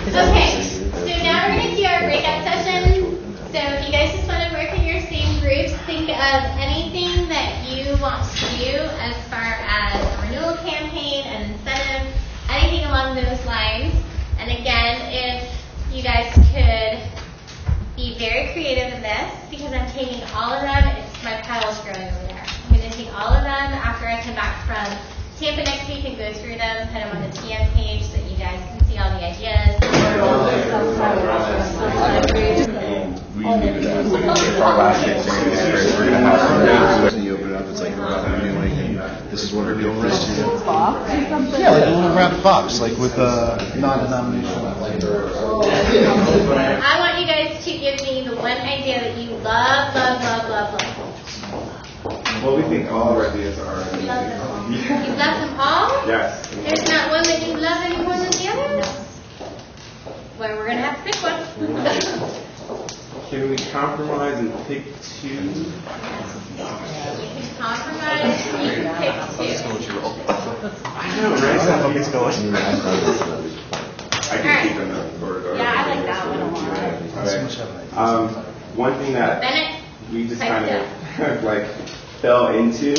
Okay, so now we're going to do our breakout session. So if you guys just want to work in your same groups, think of anything that you want to do as far as a renewal campaign, an incentive, anything along those lines. And again, if you guys could be very creative in this, because I'm taking all of them, my pile's growing over there. I'm going to take all of them after I come back from Tampa next week and go through them, put them on the TM page so that you guys can see all the ideas. We needed that. Like our last Thanksgiving is great. We're going to have some days. And you open it up, it's like a round anyway. And this is what we're doing for this year. Yeah, like a little rounded box, like with non-denominational. I want you guys to give me the one idea that you love. Well, we think all of our ideas are amazing. You love them all? You love them all? Yes. There's not one that you love any more than the others? Well, we're going to have to pick one. Can we compromise and pick two? You can compromise, you can pick two. I know, right? That's how it's going. I can keep them though. Yeah, I like that one a lot. Okay. One thing that Bennett, we just kind of like fell into,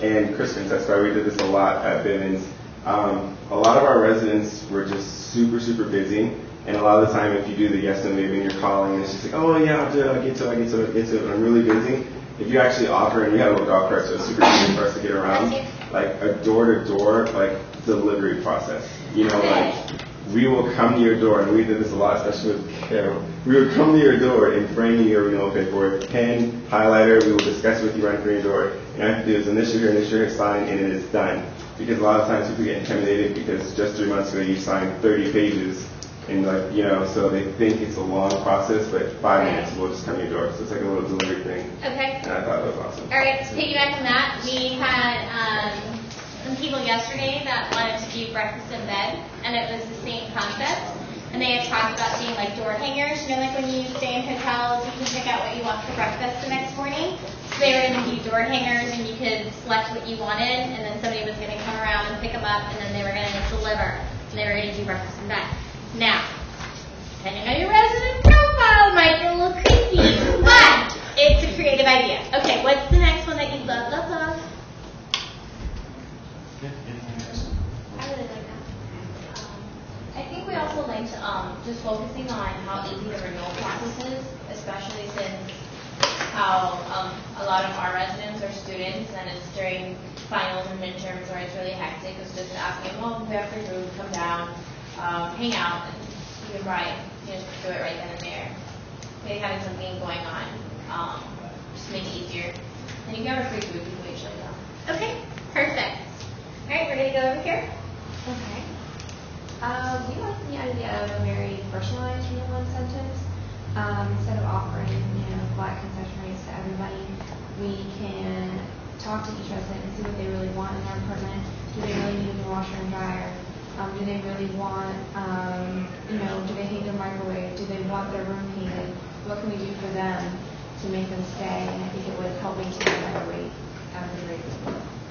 and Christians, that's why we did this a lot at Bivens. A lot of our residents were just super busy. And a lot of the time, if you do the yes and maybe and you're calling, and it's just like, oh yeah, I'll do it, I'll get to it, but I'm really busy. If you actually offer, and we have a little golf cart, so it's super easy for us to get around, like a door-to-door, like delivery process. You know, like we will come to your door, and we did this a lot, especially with Carol. We would come to your door and bring you your renewal paperwork, pen, highlighter. We will discuss with you right through your door. And all you have to do is initial here, sign, and it is done. Because a lot of times people get intimidated because just 3 months ago you signed 30 pages. And like, you know, so they think it's a long process, but 5 minutes we'll just come to your door. So it's like a little delivery thing. Okay. And I thought that was awesome. All right, to piggyback on that, we had some people yesterday that wanted to do breakfast in bed, and it was the same concept. And they had talked about doing like door hangers. You know, like when you stay in hotels, you can pick out what you want for breakfast the next morning. So they were going to do door hangers, and you could select what you wanted, and then somebody was going to come around and pick them up, and then they were going to deliver, and they were going to do breakfast in bed. Now, depending on your resident profile, might be a little creepy, but it's a creative idea. Okay, what's the next one that you love? I really like that. I think we also liked just focusing on how easy the renewal process is, especially since how a lot of our residents are students, and it's during finals and midterms where it's really hectic. It's just asking, well, we have free food, come down. Hang out, and you can write, you know, do it right then and there. Maybe having something going on, just make it easier. And you can have a free food, people usually go. Okay, perfect. All right, we're going to go over here. Okay. We like the idea of a very personalized renewal incentives. Instead of offering, flat concession rates to everybody, we can talk to each resident and see what they really want in their apartment. Do they really need a new washer and dryer? Do they really want, do they hate their microwave? Do they want their room heated? What can we do for them to make them stay? And I think it would help maintain a better rate out of the rate.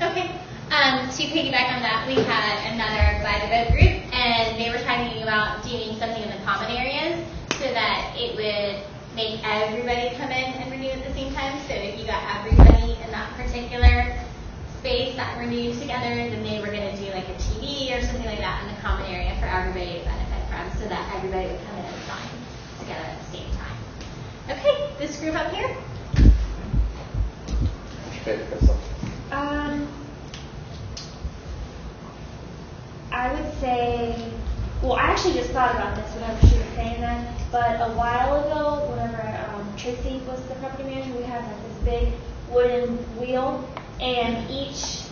Okay. To piggyback on that, we had another Buy the Vote group, and they were talking about doing something in the common areas so that it would make everybody come in and renew at the same time. So if you got everybody in that particular space that renewed together, then they were going to do like a TV or something like that in the common area for everybody to benefit from, so that everybody would come in and sign together at the same time. Okay, this group up here. I would say, well, I actually just thought about this whenever she was saying that, but a while ago, whenever Tracy was the property manager, we had like this big wooden wheel, and each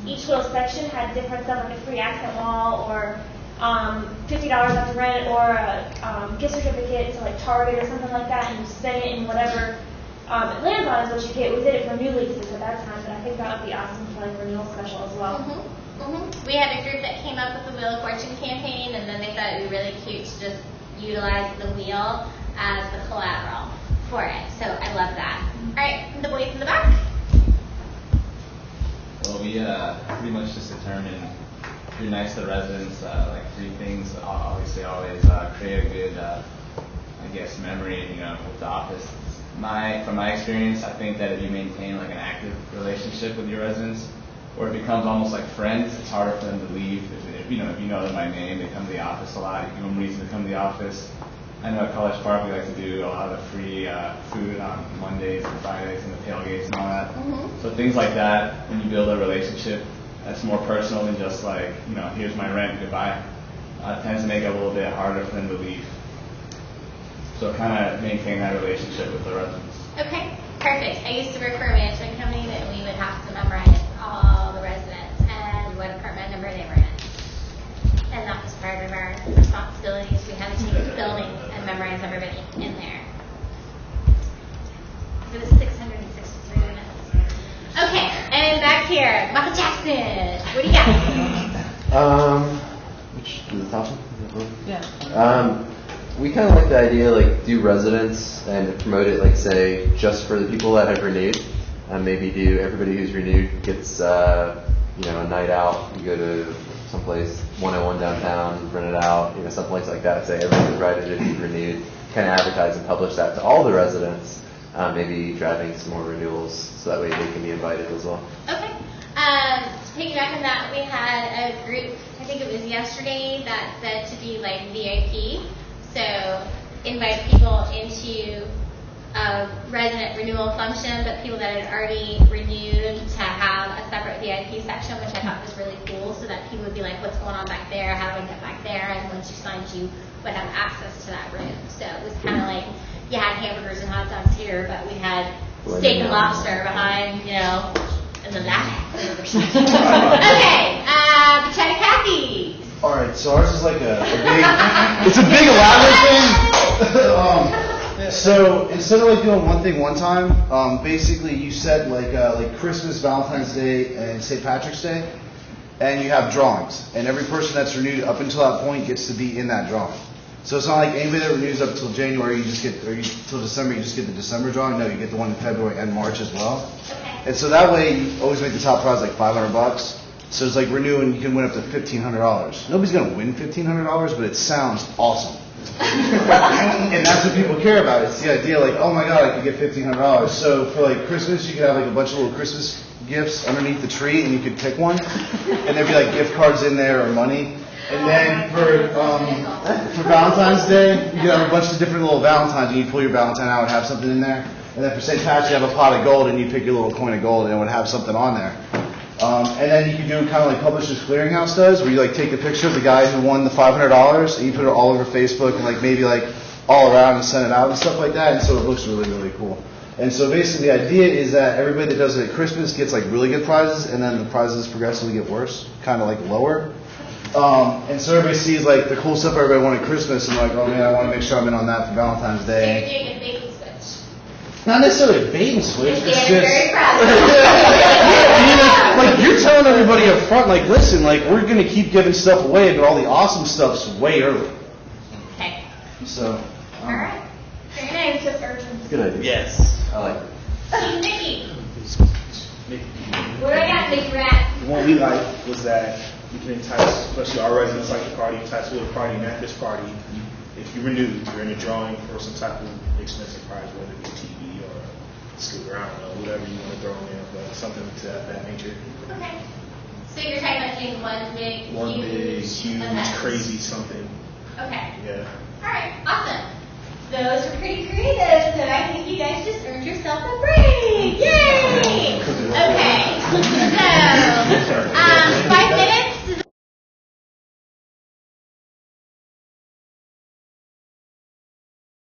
little section had different stuff, like a free accent wall, or $50 off the rent, or a gift certificate to like Target or something like that, and you spend it in whatever it lands on is what you get. We did it for new leases at that time, but I think that would be awesome for like renewal special as well. We had a group that came up with the Wheel of Fortune campaign, and then they thought it would be really cute to just utilize the wheel as the collateral for it. So I love that. All right, the boys in the back. Well, we pretty much just determined you're nice to the residents, like 3 things, obviously always create a good, I guess, memory, with the office. From my experience, I think that if you maintain like an active relationship with your residents, where it becomes almost like friends, it's harder for them to leave. If you know them by name, they come to the office a lot. You give them reason to come to the office. I know at College Park we like to do a lot of the free food on Mondays and Fridays and the tailgates and all that. Mm-hmm. So things like that, when you build a relationship that's more personal than just like, here's my rent, goodbye, tends to make it a little bit harder for them to leave. So kind of maintain that relationship with the residents. Okay, perfect. I used to work for a management company that we would have to memorize all the residents and what apartment number they were in. And that was part of our responsibilities. We had to take the building and memorize everybody in there. It was 663 units. Okay, and back here, Michael Jackson. What do you got? Which is the top one? Yeah. We kind of like the idea, like, do residents and promote it, like, say, just for the people that have renewed. Maybe do everybody who's renewed gets, a night out. You go to someplace 101 downtown, rent it out, someplace like that. Say everyone's invited if you've renewed. Kind of advertise and publish that to all the residents. Maybe driving some more renewals so that way they can be invited as well. Okay. To piggyback on that, we had a group, I think it was yesterday, that said to be like VIP. So invite people into a resident renewal function, but people that had already renewed to have a separate VIP section, which I thought was really cool, so that people would be like, what's going on back there? How do I get back there? And once you signed, you would have access to that room. So it was kind of like, you had hamburgers and hot dogs here, but we had steak and lobster behind, in the back. Okay, China Kathy. All right, so ours is like a big, it's a big elaborate thing. So instead of like doing one thing one time, basically you set like Christmas, Valentine's Day, and St. Patrick's Day, and you have drawings, and every person that's renewed up until that point gets to be in that drawing. So it's not like anybody that renews up till January, you just get, till December, you just get the December drawing. No, you get the one in February and March as well. Okay. And so that way, you always make the top prize like $500. So it's like renewing, you can win up to $1,500. Nobody's gonna win $1,500, but it sounds awesome. And that's what people care about. It's the idea, like, oh my God, I could get $1,500. So for like Christmas, you could have like a bunch of little Christmas gifts underneath the tree, and you could pick one, and there'd be like gift cards in there or money. And then for Valentine's Day, you could have a bunch of different little Valentines, and you pull your Valentine out and have something in there. And then for St. Patrick's, you have a pot of gold, and you pick your little coin of gold, and it would have something on there. And then you can do kind of like Publishers Clearinghouse does, where you like take the picture of the guy who won the $500, and you put it all over Facebook, and like maybe like all around and send it out and stuff like that. And so it looks really, really cool. And so basically the idea is that everybody that does it at Christmas gets like really good prizes, and then the prizes progressively get worse, kind of like lower. And so everybody sees like the cool stuff everybody wanted at Christmas, and like, oh man, I want to make sure I'm in on that for Valentine's So you're Day. doing a bait and switch. Not necessarily a bait and switch. And It's Dan's just very proud of like you're telling everybody up front, like, listen, like we're gonna keep giving stuff away, but all the awesome stuff's way early. Okay. So. All right. Very nice. Good idea. Yes. I like it. So, Nikki. What do I got, Nikki Rat? What we liked was that you can entice, especially our residents like the party, entice with a party, and at this party, if you renew, you're in a drawing for some type of expensive prize, whether it be a TV or a scooter, I don't know, whatever you want to throw in, but something to that nature. Okay. So you're talking about doing one big, Huge, event. crazy something. Okay. Yeah. All right. Awesome. Those are pretty creative, so I think you guys just earned yourself a